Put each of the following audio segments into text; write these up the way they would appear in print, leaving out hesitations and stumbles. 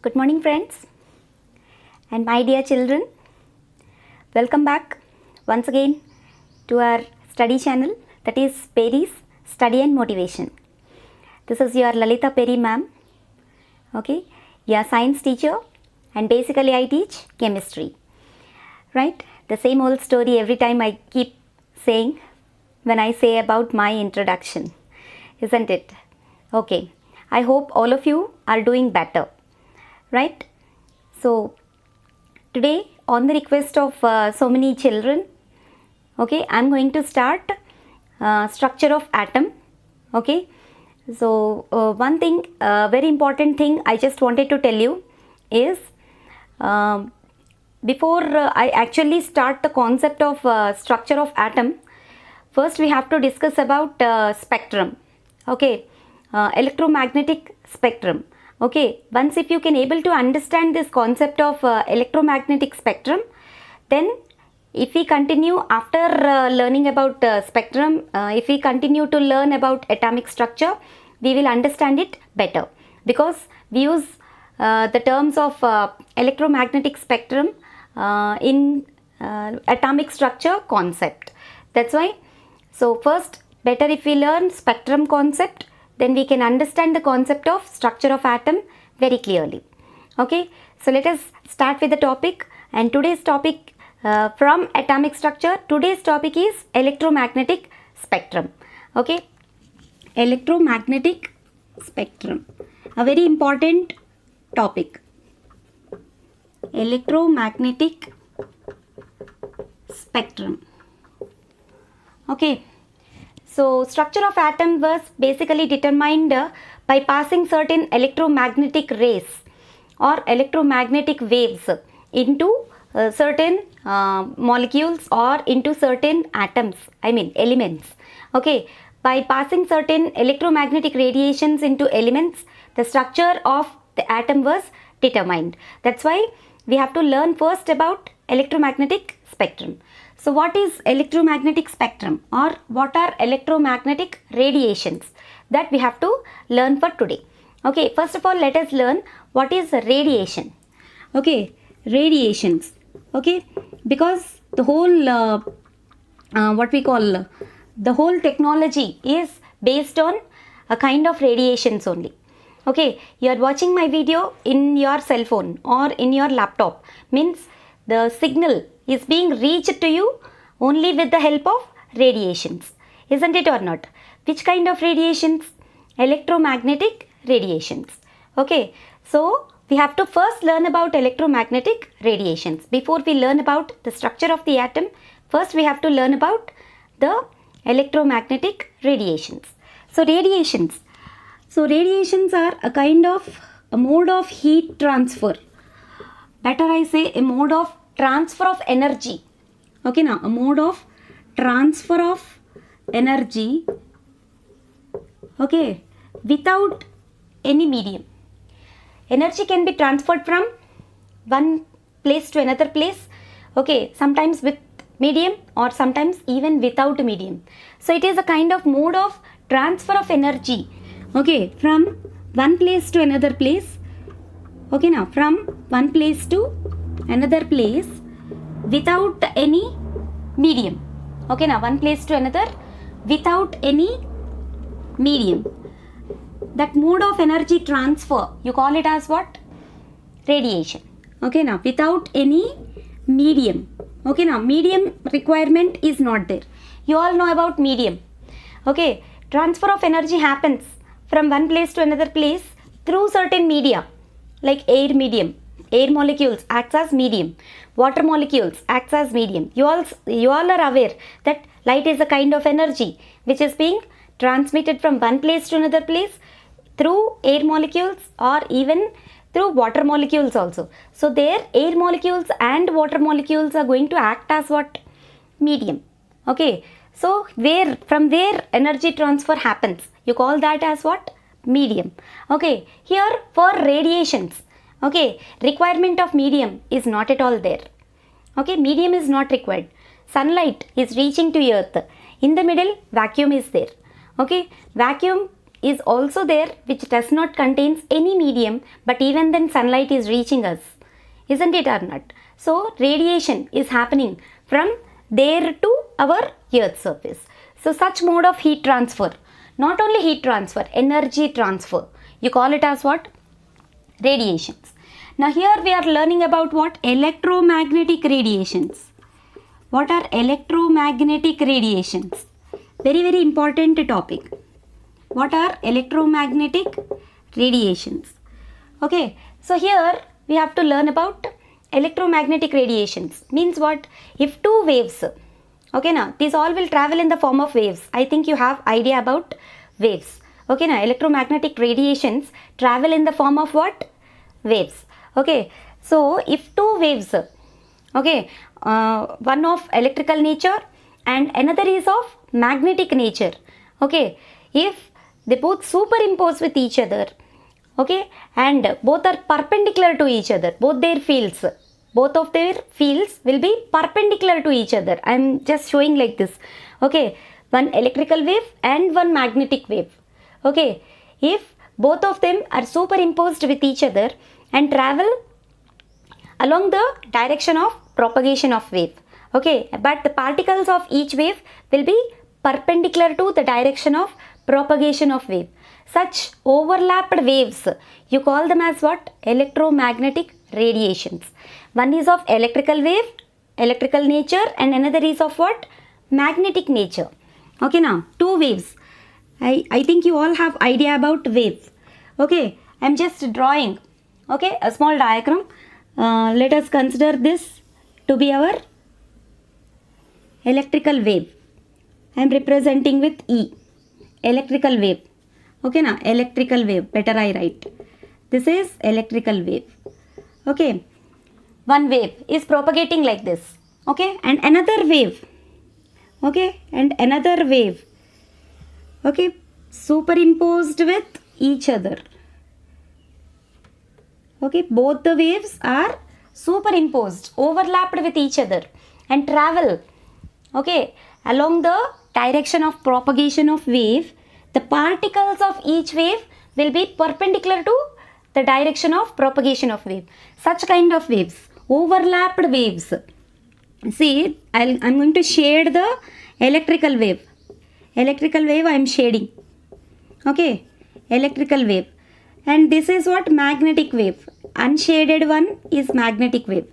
Good morning friends and my dear children. Welcome back once again to our study channel, that is Perry's Study and Motivation. This is your Lalita Perry ma'am. Okay, your science teacher, and basically I teach chemistry. Right? The same old story every time I keep saying when I say about my introduction, isn't it? Okay, I hope all of you are doing better. Right? So today, on the request of so many children, okay, I am going to start structure of atom. Okay, so one thing, very important thing I just wanted to tell you is before I actually start the concept of structure of atom, first we have to discuss about spectrum. Okay, electromagnetic spectrum. Okay, once if you can able to understand this concept of electromagnetic spectrum, then if we continue after learning about spectrum, if we continue to learn about atomic structure, we will understand it better, because we use the terms of electromagnetic spectrum in atomic structure concept. That's why, so first better if we learn spectrum concept, then we can understand the concept of structure of atom very clearly. Okay, so let us start with the topic, and today's topic from atomic structure, today's topic is electromagnetic spectrum. Okay, electromagnetic spectrum, a very important topic. Electromagnetic spectrum. Okay. So, structure of atom was basically determined by passing certain electromagnetic rays or electromagnetic waves into certain molecules or into certain atoms, elements. Okay, by passing certain electromagnetic radiations into elements, the structure of the atom was determined. That's why we have to learn first about electromagnetic spectrum. So what is electromagnetic spectrum, or what are electromagnetic radiations, that we have to learn for today. Okay, first of all let us learn what is radiation. Okay, radiations. Okay, because the whole what we call the whole technology is based on a kind of radiations only. Okay, you are watching my video in your cell phone or in your laptop, means the signal is being reached to you only with the help of radiations, isn't it or not? Which kind of radiations? Electromagnetic radiations. Okay, so we have to first learn about electromagnetic radiations. Before we learn about the structure of the atom, first we have to learn about the electromagnetic radiations. So radiations. So radiations are a kind of a mode of heat transfer. Better I say a mode of transfer of energy. Okay, now a mode of transfer of energy, okay, without any medium. Energy can be transferred from one place to another place, okay, sometimes with medium or sometimes even without medium. So it is a kind of mode of transfer of energy, okay, from one place to another place. Okay, now from one place to another place without any medium. Okay, now one place to another without any medium. That mode of energy transfer, you call it as what? Radiation. Okay, now without any medium. Okay, now medium requirement is not there. You all know about medium. Okay, transfer of energy happens from one place to another place through certain media, like air medium. Air molecules acts as medium. Water molecules acts as medium. You all are aware that light is a kind of energy which is being transmitted from one place to another place through air molecules or even through water molecules also. So there air molecules and water molecules are going to act as what? Medium. Okay. So from where energy transfer happens, you call that as what? Medium. Okay. Here for radiations, okay, requirement of medium is not at all there. Okay, medium is not required. Sunlight is reaching to earth. In the middle, vacuum is there. Okay, vacuum is also there which does not contains any medium, but even then sunlight is reaching us, isn't it or not? So radiation is happening from there to our earth surface. So such mode of heat transfer, not only heat transfer, energy transfer, you call it as what? Radiations. Now here we are learning about what? Electromagnetic radiations. What are electromagnetic radiations? Very important topic. What are electromagnetic radiations? Okay, so here we have to learn about electromagnetic radiations. Means what? If two waves, okay now, these all will travel in the form of waves. I think you have idea about waves. Okay now, electromagnetic radiations travel in the form of what? Waves. Okay, so if two waves, okay, one of electrical nature and another is of magnetic nature, okay, if they both superimpose with each other, okay, and both are perpendicular to each other, both of their fields will be perpendicular to each other. I am just showing like this, okay, one electrical wave and one magnetic wave, okay, if both of them are superimposed with each other and travel along the direction of propagation of wave, okay, but the particles of each wave will be perpendicular to the direction of propagation of wave. Such overlapped waves, you call them as what? Electromagnetic radiations. One is of electrical wave, electrical nature, and another is of what? Magnetic nature. Okay now, two waves. I think you all have idea about wave. Okay, I am just drawing, okay, a small diagram. Let us consider this to be our electrical wave. I am representing with E, electrical wave. Okay now, electrical wave, better I write. This is electrical wave. Okay, one wave is propagating like this, okay, and another wave, okay, and another wave, okay, superimposed with each other. Okay, both the waves are superimposed, overlapped with each other and travel, okay, along the direction of propagation of wave. The particles of each wave will be perpendicular to the direction of propagation of wave. Such kind of waves, overlapped waves. See, I'm going to shade the electrical wave. Electrical wave I am shading. Okay, electrical wave. And this is what? Magnetic wave. Unshaded one is magnetic wave.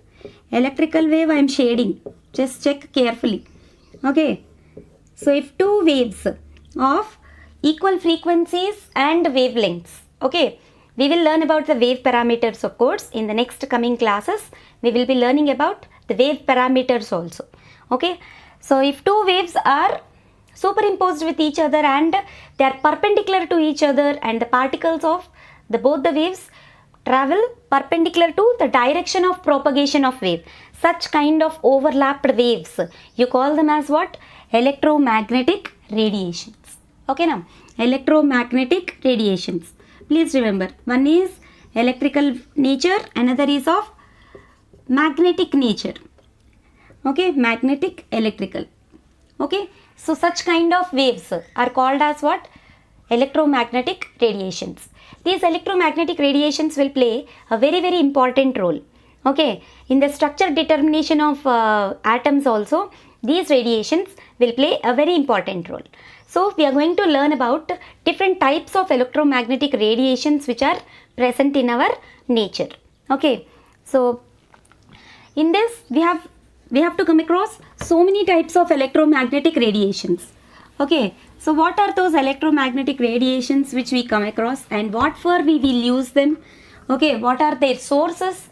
Electrical wave I am shading. Just check carefully. Okay. So if two waves of equal frequencies and wavelengths, okay, we will learn about the wave parameters of course in the next coming classes. We will be learning about the wave parameters also. Okay, so if two waves are superimposed with each other and they are perpendicular to each other and the particles of both the waves travel perpendicular to the direction of propagation of wave, such kind of overlapped waves, you call them as what? Electromagnetic radiations. Okay now, electromagnetic radiations. Please remember, one is electrical nature, another is of magnetic nature. Okay, magnetic, electrical. Okay, so such kind of waves are called as what? Electromagnetic radiations. These electromagnetic radiations will play a very important role. Okay, in the structure determination of atoms also, these radiations will play a very important role. So we are going to learn about different types of electromagnetic radiations which are present in our nature. Okay, so in this we have to come across so many types of electromagnetic radiations. Okay, so what are those electromagnetic radiations which we come across and what for we will use them? Okay, what are their sources?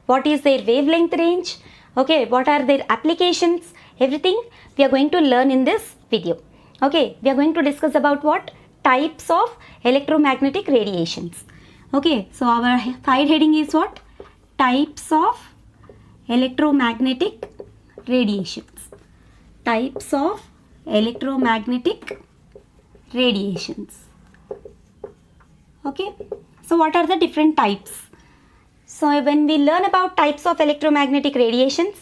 What is their wavelength range? Okay, what are their applications? Everything we are going to learn in this video. Okay, we are going to discuss about what? Types of electromagnetic radiations. Okay, so our side heading is what? Types of electromagnetic radiations. Types of electromagnetic radiations. Okay, so what are the different types? So when we learn about types of electromagnetic radiations,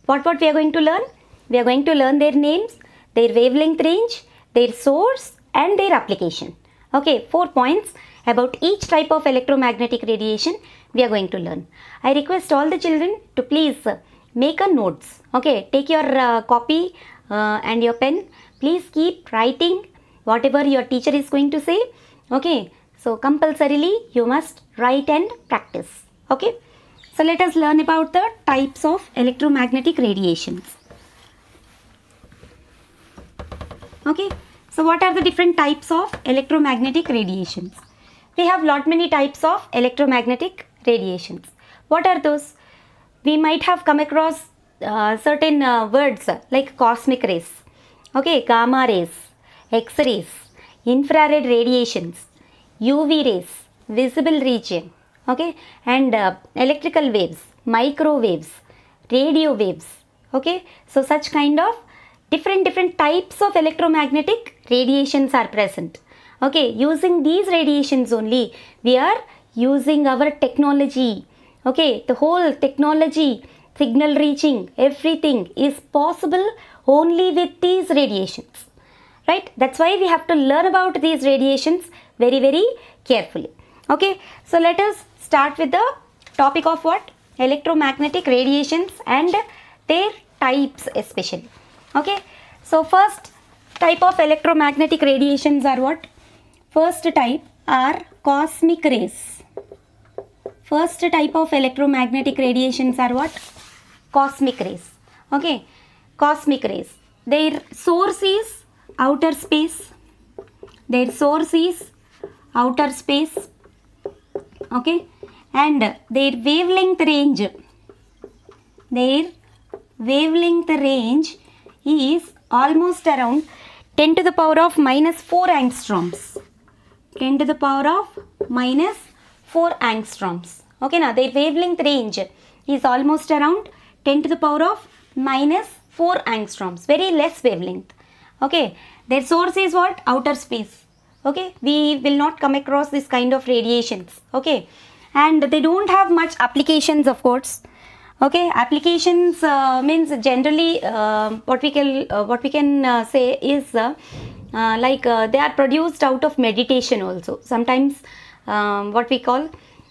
what we are going to learn? We are going to learn their names, their wavelength range, their source and their application. Okay, 4 points about each type of electromagnetic radiation we are going to learn. I request all the children to please make a notes. Okay, take your copy and your pen. Please keep writing whatever your teacher is going to say. Okay, so compulsorily you must write and practice. Okay, so let us learn about the types of electromagnetic radiations. Okay, so what are the different types of electromagnetic radiations? We have lot many types of electromagnetic radiations. What are those? We might have come across certain words like cosmic rays, okay, gamma rays, X-rays, infrared radiations, UV rays, visible region, okay, and electrical waves, microwaves, radio waves, okay. So such kind of different types of electromagnetic radiations are present. Okay, using these radiations only we are using our technology. Okay, the whole technology, signal reaching, everything is possible only with these radiations, right? That's why we have to learn about these radiations very carefully. Okay, so let us start with the topic of what? Electromagnetic radiations and their types especially. Okay, so first type of electromagnetic radiations are what? First type are cosmic rays. First type of electromagnetic radiations are what? Cosmic rays. Okay, cosmic rays. Their source is outer space. Their source is outer space. Okay, and their wavelength range. Their wavelength range is almost around 10 to the power of minus 4 angstroms. 10 to the power of minus 4 angstroms. Okay, now their wavelength range is almost around 10 to the power of minus 4 angstroms. Very less wavelength. Okay, their source is what? Outer space. Okay, we will not come across this kind of radiations. Okay, and they don't have much applications, of course. Okay, applications means generally what we can say is they are produced out of meditation also. Sometimes what we call,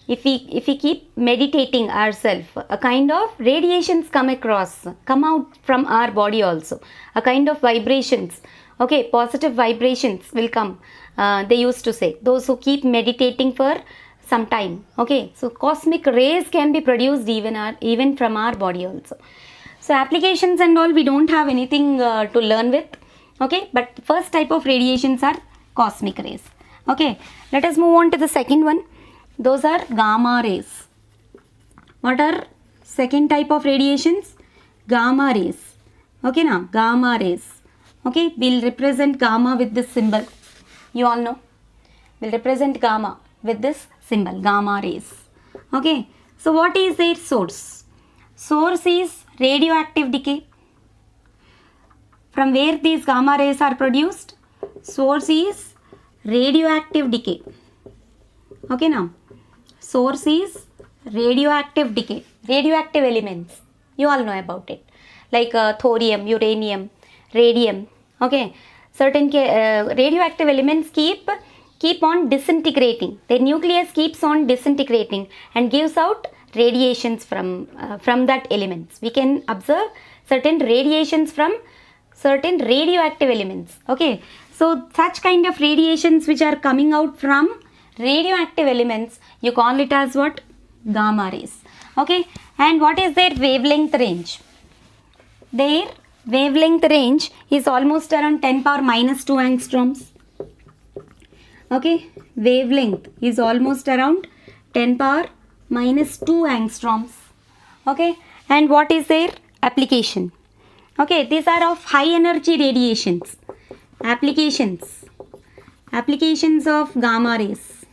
if we keep meditating ourselves, a kind of radiations come out from our body also, a kind of vibrations. Okay, positive vibrations will come. They used to say, those who keep meditating for some time. Okay, so cosmic rays can be produced even from our body also. So applications and all we don't have anything to learn with. Okay, but first type of radiations are cosmic rays. Okay, let us move on to the second one. Those are gamma rays. What are second type of radiations? Gamma rays. Okay, now gamma rays. Okay, we'll represent gamma with this symbol. You all know. We'll represent gamma with this symbol, gamma rays. Okay, so what is their source? Source is radioactive decay. From where these gamma rays are produced? Source is radioactive decay. Okay, now source is radioactive decay. Radioactive elements, you all know about it, like thorium, uranium, radium. Okay, certain radioactive elements keep on disintegrating. Their nucleus keeps on disintegrating and gives out radiations from that elements. We can observe certain radiations from certain radioactive elements. Okay, so such kind of radiations which are coming out from radioactive elements, you call it as what? Gamma rays. Okay, and what is their wavelength range? Their wavelength range is almost around 10 power minus 2 angstroms. Okay, wavelength is almost around 10 power minus 2 angstroms. Okay, and what is their application? Okay, these are of high energy radiations. Applications of gamma rays.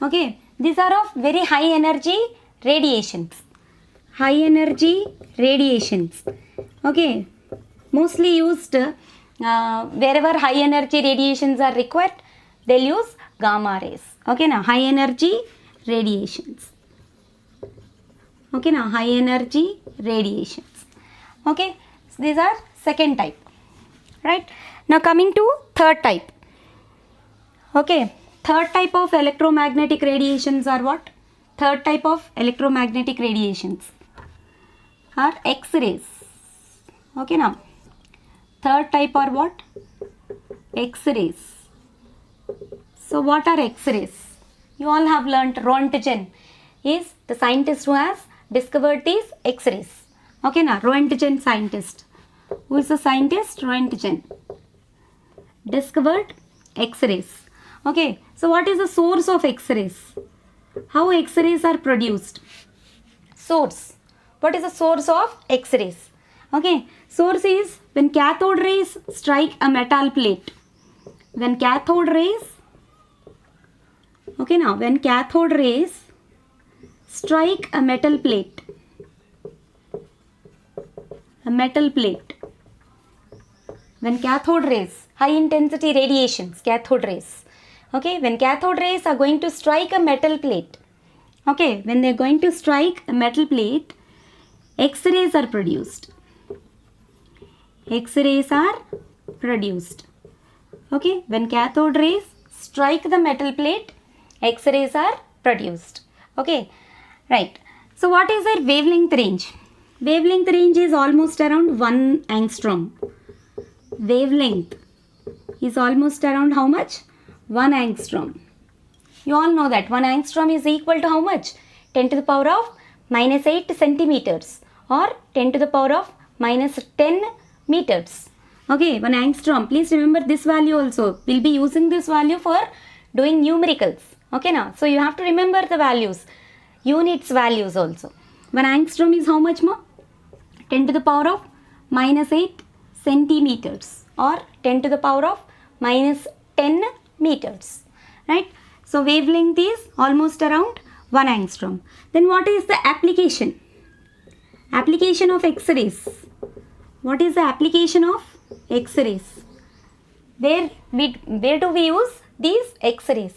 Okay, these are of very high energy radiations. High energy radiations. Okay, mostly used wherever high energy radiations are required, they'll use gamma rays. Okay, now high energy radiations. Okay, now high energy radiations. Okay, so these are second type. Right, now coming to third type. Okay, third type of electromagnetic radiations are what? Third type of electromagnetic radiations are X-rays. Okay, now third type are what? X-rays. So what are X-rays? You all have learnt Roentgen is the scientist who has discovered these X-rays. Okay, now Roentgen scientist. Who is the scientist? Roentgen discovered X-rays. Okay, so what is the source of X-rays? How X-rays are produced? Source. What is the source of X-rays? Okay, source is when cathode rays strike a metal plate. When cathode rays, okay, now when cathode rays strike a metal plate, when cathode rays, high intensity radiations, cathode rays, okay, when cathode rays are going to strike a metal plate, okay, when they are going to strike a metal plate, X-rays are produced. X-rays are produced. Okay, when cathode rays strike the metal plate, X-rays are produced. Okay, right. So what is their wavelength range? Wavelength range is almost around 1 angstrom. Wavelength is almost around how much? 1 angstrom. You all know that 1 angstrom is equal to how much? 10 to the power of minus 8 centimeters or 10 to the power of minus 10 meters. Okay, 1 angstrom. Please remember this value also. We'll be using this value for doing numericals. Okay, now. So you have to remember the values. Units values also. 1 angstrom is how much more? 10 to the power of minus 8 centimeters or 10 to the power of minus 10 meters. Right? So wavelength is almost around 1 angstrom. Then what is the application? Application of X-rays. What is the application of X-rays? Where do we use these X-rays?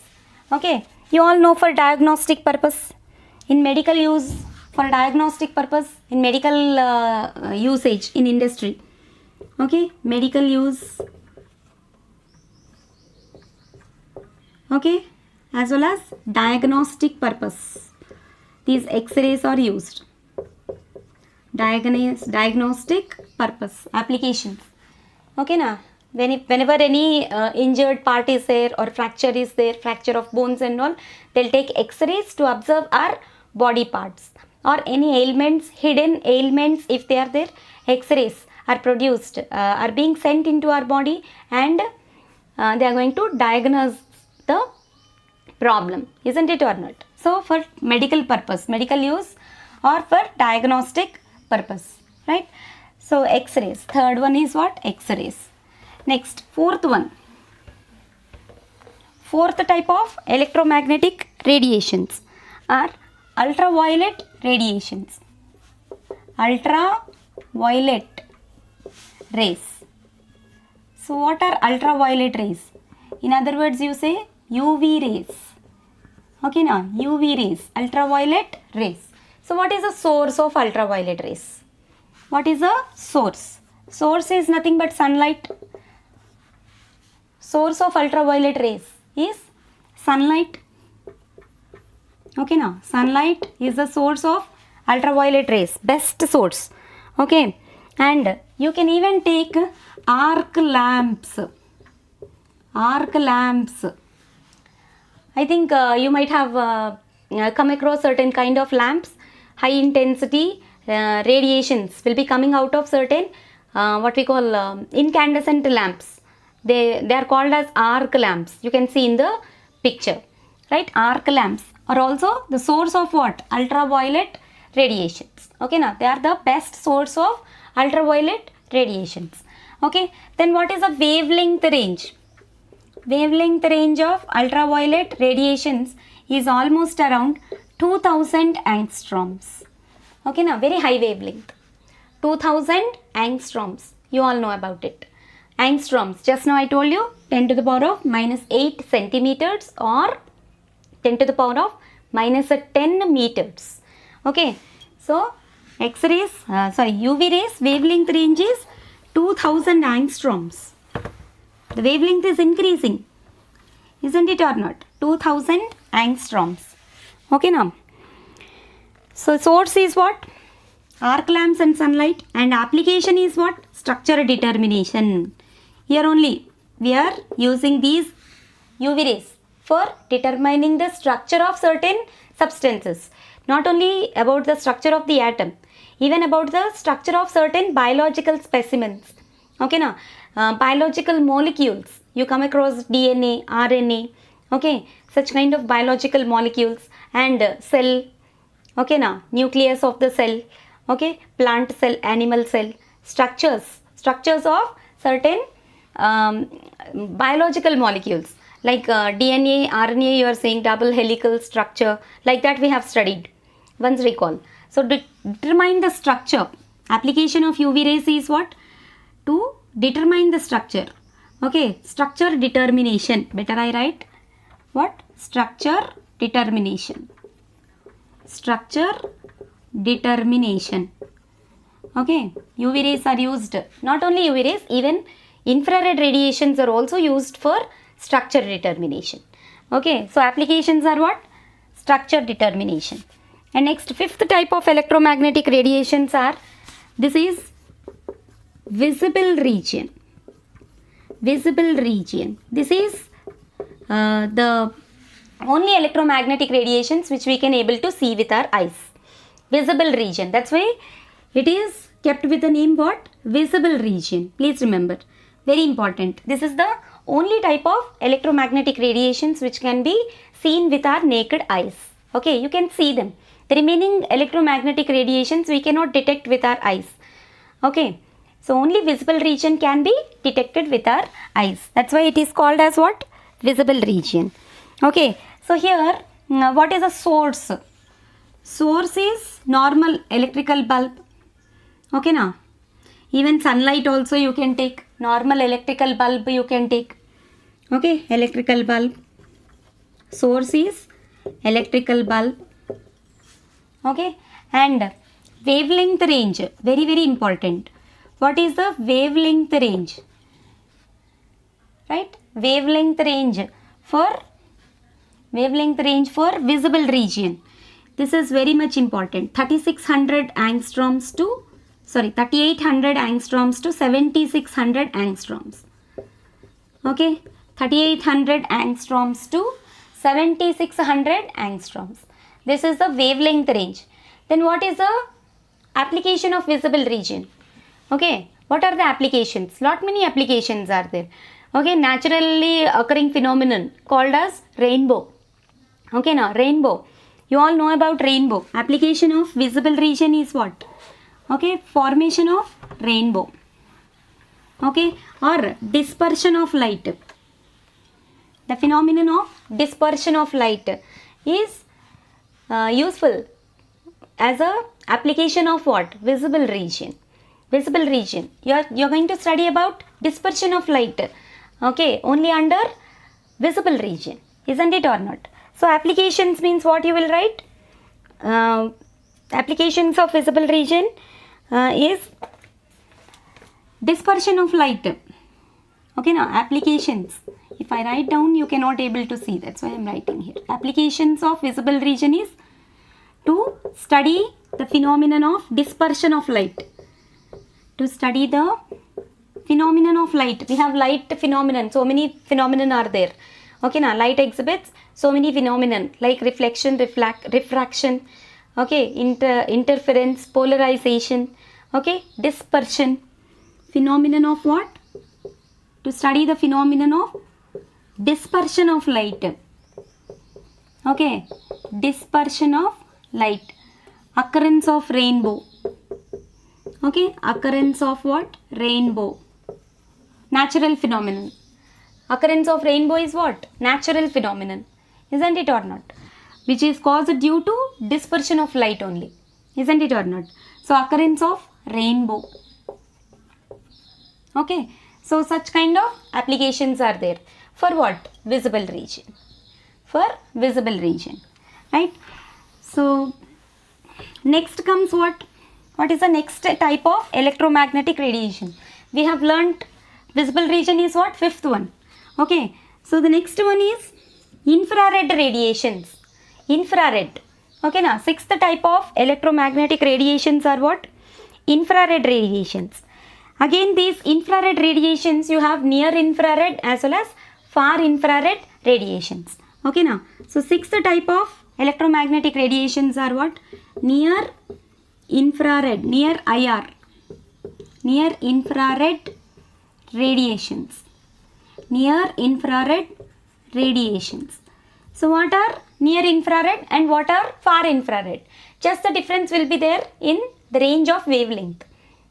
Okay, you all know for diagnostic purpose, in medical use, for diagnostic purpose, in medical usage in industry. Okay, medical use. Okay, as well as diagnostic purpose. These X-rays are used. Diagnostic purpose applications. Okay, now whenever any injured part is there or fracture is there, fracture of bones and all, they'll take X-rays to observe our body parts or any ailments, hidden ailments. If they are there, X-rays are produced, are being sent into our body, and they are going to diagnose the problem, isn't it or not? So for medical purpose, medical use, or for diagnostic purpose, right? So X-rays. Third one is what? X-rays. Next, fourth one. Fourth type of electromagnetic radiations are ultraviolet radiations. Ultraviolet rays. So what are ultraviolet rays? In other words, you say UV rays. Okay, now UV rays, ultraviolet rays. So what is the source of ultraviolet rays? What is the source? Source is nothing but sunlight. Source of ultraviolet rays is sunlight. Okay, now sunlight is the source of ultraviolet rays, best source. Okay, and you can even take arc lamps. Arc lamps. I think you might have come across certain kind of lamps. High intensity radiations will be coming out of certain what we call incandescent lamps. They are called as arc lamps. You can see in the picture, right? Arc lamps are also the source of what? Ultraviolet radiations. Okay, now they are the best source of ultraviolet radiations. Okay, then what is the wavelength range? Wavelength range of ultraviolet radiations is almost around 2000 angstroms. Okay, now very high wavelength. 2000 angstroms. You all know about it. Angstroms. Just now I told you 10 to the power of minus 8 centimeters or 10 to the power of minus 10 meters. Okay, so X-rays, UV rays wavelength range is 2000 angstroms. The wavelength is increasing. isn't it or not? 2000 angstroms. Okay now. So source is what? Arc lamps and sunlight, and application is what? Structure determination. Here only we are using these UV rays for determining the structure of certain substances. Not only about the structure of the atom, even about the structure of certain biological specimens. Okay now, biological molecules. You come across DNA, RNA, okay, such kind of biological molecules, and cell, okay now, nucleus of the cell, okay, plant cell, animal cell, structures of certain biological molecules like DNA, RNA, you are saying double helical structure, like that we have studied. Once recall. So determine the structure. Application of UV rays is what? To determine the structure. Okay, structure determination. Better I write what? Structure determination. Structure determination. Okay, UV rays are used. Not only UV rays, even infrared radiations are also used for structure determination. Okay, so applications are what? Structure determination. And next, fifth type of electromagnetic radiations are, this is visible region. Visible region. This is the only electromagnetic radiations which we can able to see with our eyes. Visible region. That's why it is kept with the name what? Visible region. Please remember. Very important. This is the only type of electromagnetic radiations which can be seen with our naked eyes. Okay, you can see them. The remaining electromagnetic radiations we cannot detect with our eyes. Okay, so only visible region can be detected with our eyes. That's why it is called as what? Visible region. Okay, so here what is a source? Source is normal electrical bulb. Okay now, even sunlight also you can take. Normal electrical bulb you can take. Okay, electrical bulb. Source is electrical bulb. Okay, and wavelength range, very very important. What is the wavelength range? Right, wavelength range for visible region. This is very much important. 3800 angstroms to 7600 angstroms. Okay, 3800 angstroms to 7600 angstroms. This is the wavelength range. Then what is the application of visible region? Okay, what are the applications? Lot many applications are there. Okay, naturally occurring phenomenon called as rainbow. Okay now, rainbow. You all know about rainbow. Application of visible region is what? Okay, formation of rainbow. Okay, or dispersion of light. The phenomenon of dispersion of light is useful as a application of what? Visible region. Visible region. You're going to study about dispersion of light. Okay, only under visible region. Isn't it or not? So applications means what you will write? Applications of visible region is dispersion of light. Okay now, applications. If I write down, you cannot able to see. That's why I am writing here. Applications of visible region is to study the phenomenon of dispersion of light. To study the phenomenon of light. We have light phenomenon. So many phenomenon are there. Okay now, light exhibits so many phenomenon like reflection, refraction, okay, interference, polarization, okay, dispersion. Phenomenon of what? To study the phenomenon of dispersion of light. Okay, dispersion of light. Occurrence of rainbow. Okay, occurrence of what? Rainbow. Natural phenomenon. Occurrence of rainbow is what? Natural phenomenon. Isn't it or not? Which is caused due to dispersion of light only. Isn't it or not? So occurrence of rainbow. Okay. So such kind of applications are there. For what? Visible region. For visible region. Right. So next comes what? What is the next type of electromagnetic radiation? We have learnt visible region is what? Fifth one. Okay. So the next one is infrared radiations. Infrared. Okay, now sixth type of electromagnetic radiations are what? Infrared radiations. Again, these infrared radiations, you have near infrared as well as far infrared radiations. Okay, now, so sixth type of electromagnetic radiations are what? Near infrared, near IR, near infrared radiations, near infrared radiations. So what are near infrared and what are far infrared? Just the difference will be there in the range of wavelength.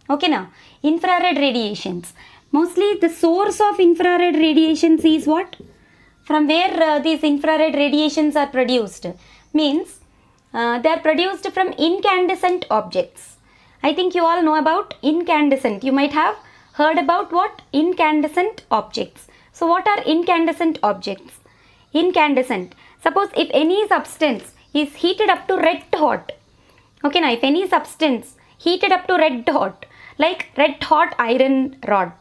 Okay, now infrared radiations, mostly the source of infrared radiations is what? From where these infrared radiations are produced? Means they are produced from incandescent objects. I think you all know about incandescent. You might have heard about what? Incandescent objects. So what are incandescent objects? Incandescent. Suppose if any substance is heated up to red hot. Okay, now if any substance heated up to red hot, like red hot iron rod,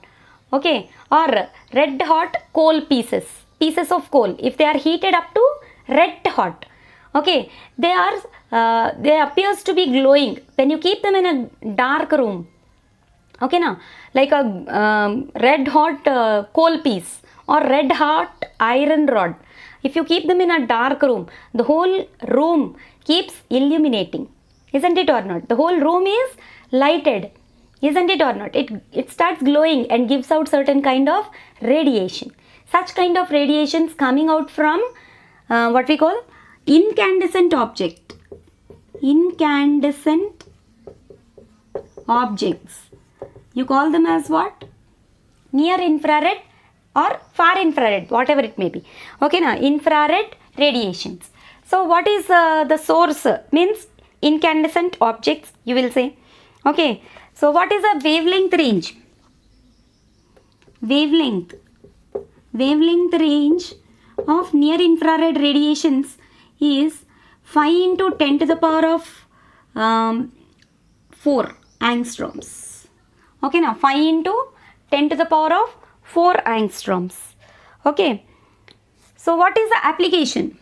okay, or red hot coal pieces of coal, if they are heated up to red hot, okay, they appears to be glowing when you keep them in a dark room. Okay, now like a red hot coal piece or red hot iron rod, if you keep them in a dark room, the whole room keeps illuminating, isn't it or not? The whole room is lighted, isn't it or not? It starts glowing and gives out certain kind of radiation. Such kind of radiations coming out from what we call incandescent object. Incandescent objects. You call them as what? Near infrared or far infrared, whatever it may be. Okay, now infrared radiations. So what is the source? Means incandescent objects, you will say. Okay, so what is a wavelength range? Wavelength range of near infrared radiations is 5 into 10 to the power of 4 angstroms. Okay, now 5 into 10 to the power of 4 angstroms. Okay, so what is the application?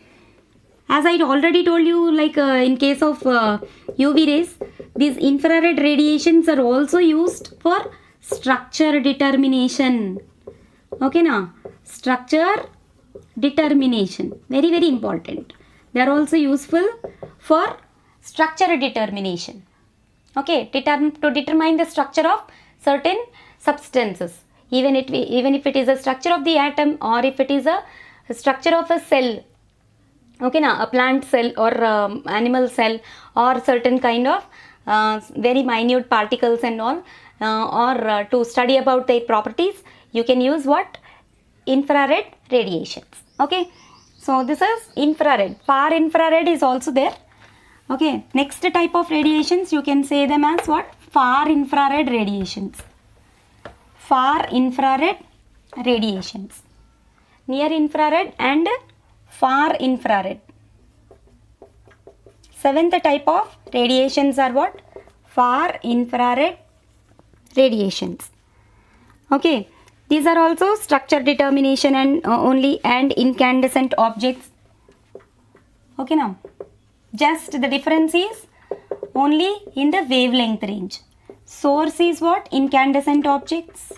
As I already told you, like in case of UV rays, these infrared radiations are also used for structure determination. Okay, now structure determination, very very important. They are also useful for structure determination. Okay, to determine the structure of certain substances, even if it is a structure of the atom or if it is a structure of a cell. Okay, now a plant cell or animal cell or certain kind of very minute particles and all, or to study about their properties, you can use what? Infrared radiations. Okay, so this is infrared. Far infrared is also there. Okay, next type of radiations, you can say them as what? Far infrared radiations. Far infrared radiations. Near infrared and far infrared. Seventh type of radiations are what? Far infrared radiations. Okay, these are also structure determination and only and incandescent objects. Okay, now just the difference is only in the wavelength range. Source is what? Incandescent objects.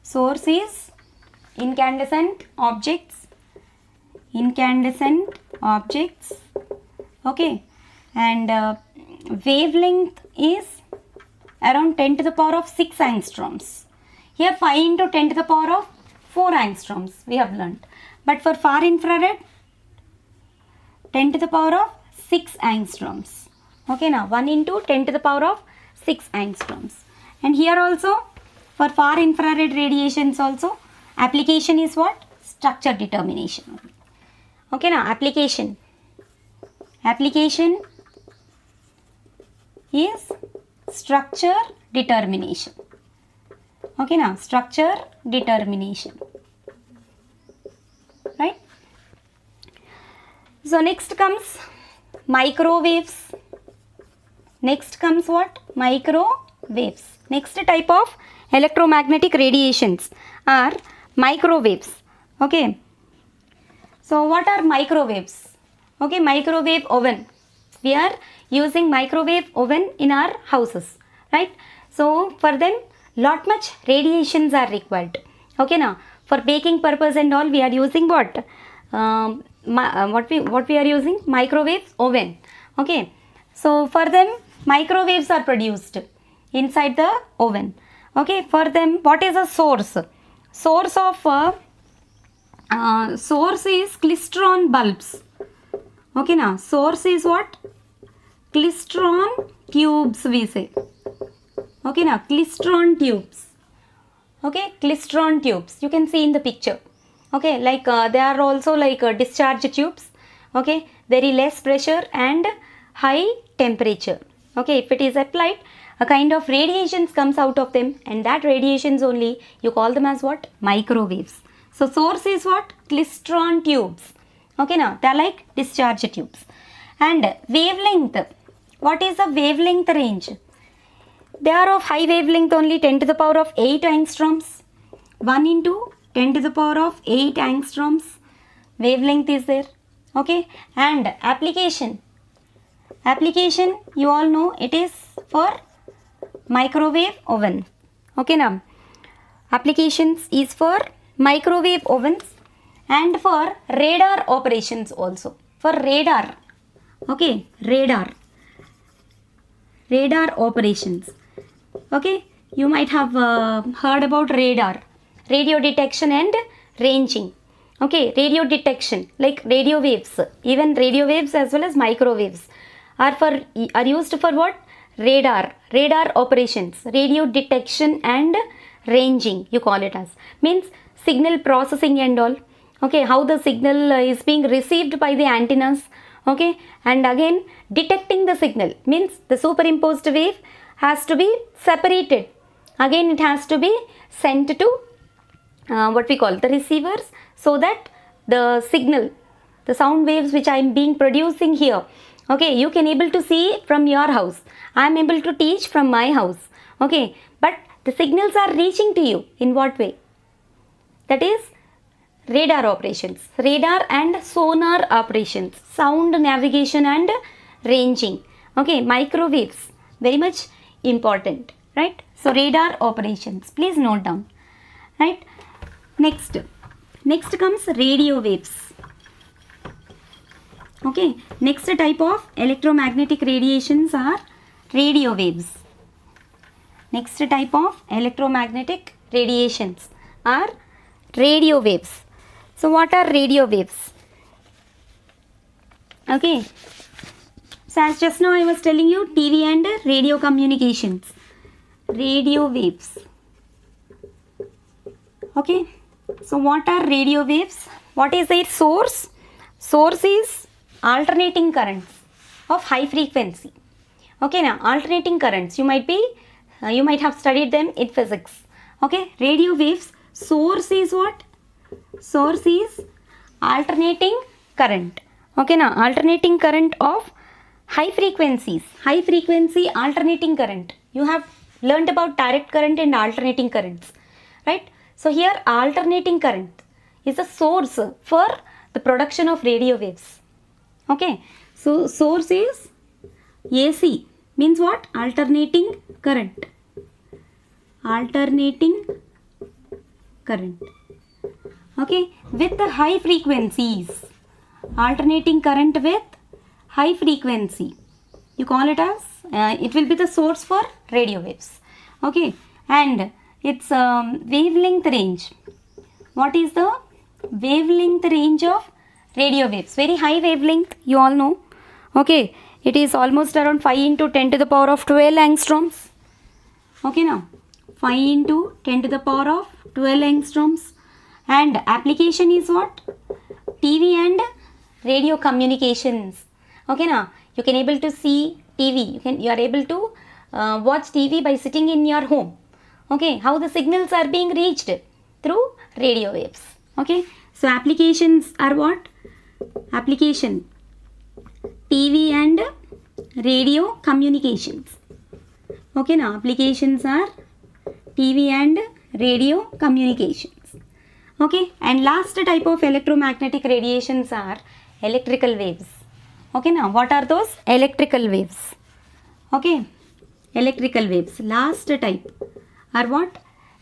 Source is incandescent objects. Incandescent objects. Okay, and wavelength is around 10 to the power of 6 angstroms. Here 5 into 10 to the power of 4 angstroms we have learnt. But for far infrared, 10 to the power of 6 angstroms. Okay, now 1 into 10 to the power of 6 angstroms. And here also for far infrared radiations also, application is what? Structure determination. Okay, now application is structure determination. Okay, now structure determination, right? So next comes microwaves. Next comes what? Microwaves. Next type of electromagnetic radiations are microwaves. Okay, So what are microwaves? Okay, microwave oven. We are using microwave oven in our houses, right? So for them, lot much radiations are required. Okay, now for baking purpose and all, we are using what? What we are using? Microwave oven. Okay, so for them, microwaves are produced inside the oven. Okay, for them, what is a source? Source of source is klystron bulbs. Okay, now source is what? Klystron tubes, we say. Okay, now klystron tubes. Okay, klystron tubes. You can see in the picture. Okay, like they are also like discharge tubes. Okay, very less pressure and high temperature. Okay, if it is applied, a kind of radiations comes out of them, and that radiations only you call them as what? Microwaves. So source is what? Klystron tubes. Okay, now they are like discharge tubes. And wavelength. What is the wavelength range? They are of high wavelength only, 10 to the power of 8 angstroms. 1 into 10 to the power of 8 angstroms wavelength is there. Okay, and application. Application, you all know, it is for microwave oven. Okay, now applications is for microwave ovens and for radar operations also. For radar. Okay, radar operations. Okay, you might have heard about radar, radio detection and ranging. Okay, radio detection, like radio waves, even radio waves as well as microwaves are used for what? Radar operations, radio detection and ranging, you call it as, means signal processing and all. Okay, how the signal is being received by the antennas. Okay, and again detecting the signal, means the superimposed wave has to be separated. Again it has to be sent to what we call the receivers, so that the signal, the sound waves which I am being producing here, okay, you can able to see from your house. I am able to teach from my house. Okay, but the signals are reaching to you in what way? That is radar operations, radar and sonar operations, sound navigation and ranging. Okay, microwaves, very much important, right? So radar operations, please note down, right? Next comes radio waves. Okay, next type of electromagnetic radiations are radio waves. Next type of electromagnetic radiations are radio waves. So what are radio waves? Okay, so as just now I was telling you, TV and radio communications, radio waves. Okay, so what are radio waves? What is their source? Source is alternating currents of high frequency. Okay, now alternating currents, you might have studied them in physics. Okay, radio waves, source is what? Source is alternating current. Okay, now alternating current of high frequencies, high frequency alternating current. You have learned about direct current and alternating currents, right? So here alternating current is a source for the production of radio waves. Okay, so source is AC, means what? Alternating current. Alternating current. Okay, with the high frequencies. Alternating current with high frequency. You call it as, it will be the source for radio waves. Okay, and its wavelength range. What is the wavelength range of radio waves? Very high wavelength, you all know. Okay, it is almost around 5 into 10 to the power of 12 angstroms. Okay, now 5 into 10 to the power of 12 angstroms. And application is what? TV and radio communications. Okay, now you can able to see TV. You are able to watch TV by sitting in your home. Okay, how the signals are being reached? Through radio waves. Okay, so applications are what? Application TV and radio communications. Okay, now applications are TV and radio communications. Okay, and last type of electromagnetic radiations are electrical waves. Okay, now what are those? Electrical waves. Okay, electrical waves. Last type are what?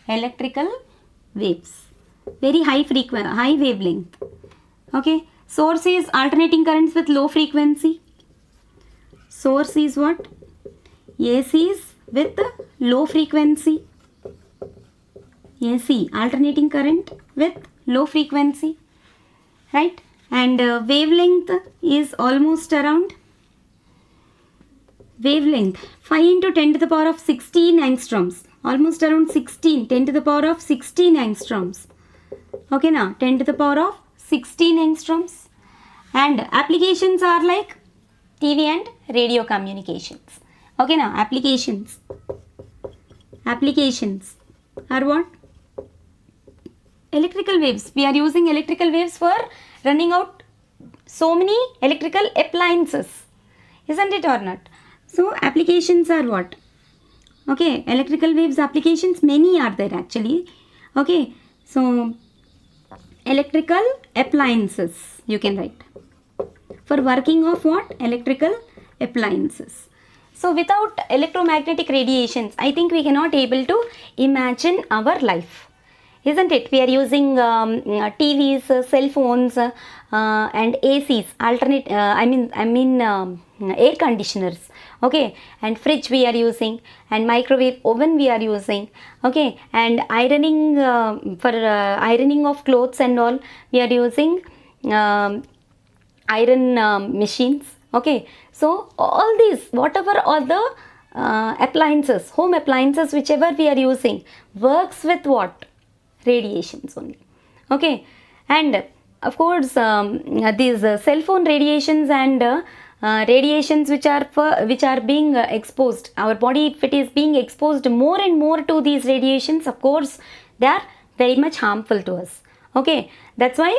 Electrical waves. Very high frequency, high wavelength. Okay, source is alternating currents with low frequency. Source is what? ACs with low frequency. AC, alternating current with low frequency, right? And wavelength is almost around, wavelength 5 into 10 to the power of 16 angstroms, almost around 16, 10 to the power of 16 angstroms. Okay, now 10 to the power of 16 angstroms. And applications are like TV and radio communications. Okay, now applications are what? Electrical waves. We are using electrical waves for running out so many electrical appliances, isn't it or not? So applications are what? Okay, electrical waves applications, many are there actually. Okay, so electrical appliances you can write for working of what? Electrical appliances. So without electromagnetic radiations, I think we cannot able to imagine our life, isn't it? We are using TVs, cell phones, and ACs, alternate. Air conditioners. Okay, and fridge we are using, and microwave oven we are using. Okay, and ironing for ironing of clothes and all we are using iron machines. Okay, so all these, whatever all the appliances, home appliances, whichever we are using, works with what? Radiations only. Okay, and of course these cell phone radiations and radiations which are being exposed, our body, if it is being exposed more and more to these radiations, of course they are very much harmful to us. Okay, that's why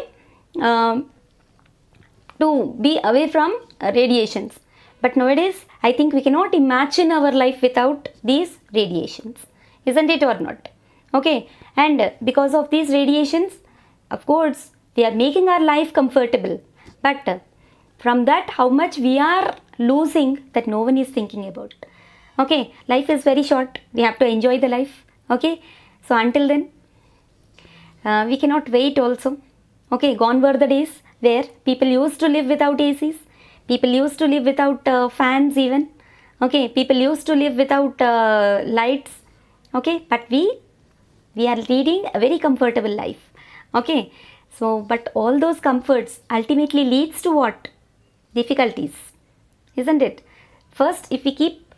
to be away from radiations. But nowadays I think we cannot imagine our life without these radiations, isn't it or not? Okay, and because of these radiations, of course we are making our life comfortable, but from that how much we are losing, that no one is thinking about. Okay, life is very short, we have to enjoy the life. Okay, so until then we cannot wait also. Okay, gone were the days where people used to live without ACs, people used to live without fans even. Okay, people used to live without lights. Okay, but we are leading a very comfortable life. Okay, so but all those comforts ultimately leads to what? Difficulties, isn't it? First, if we keep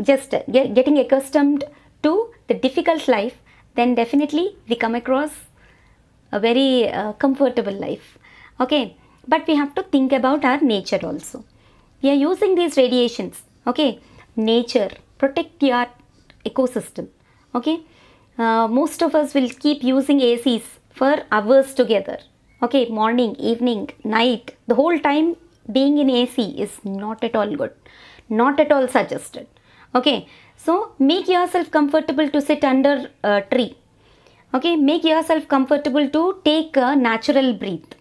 just getting accustomed to the difficult life, then definitely we come across a very comfortable life. Okay, but we have to think about our nature also. We are using these radiations. Okay, nature, protect your ecosystem. Okay, most of us will keep using ACs for hours together. Okay, morning, evening, night, the whole time being in AC is not at all good, not at all suggested. Okay, so make yourself comfortable to sit under a tree. Okay, make yourself comfortable to take a natural breath.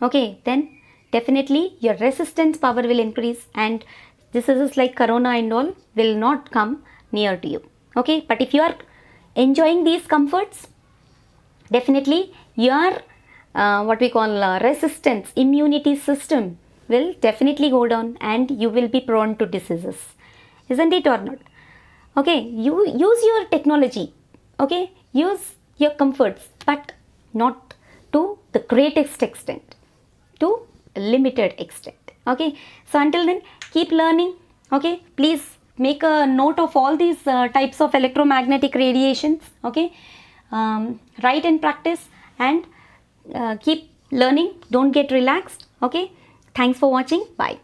Okay, then definitely your resistance power will increase, and diseases like corona and all will not come near to you. Okay, but if you are enjoying these comforts, definitely your what we call resistance, immunity system will definitely go down, and you will be prone to diseases, isn't it or not? Okay, you use your technology. Okay, use your comforts, but not to the greatest extent, to a limited extent. Okay, so until then, keep learning. Okay, please make a note of all these types of electromagnetic radiations. Okay, write and practice, and keep learning. Don't get relaxed. Okay, thanks for watching. Bye.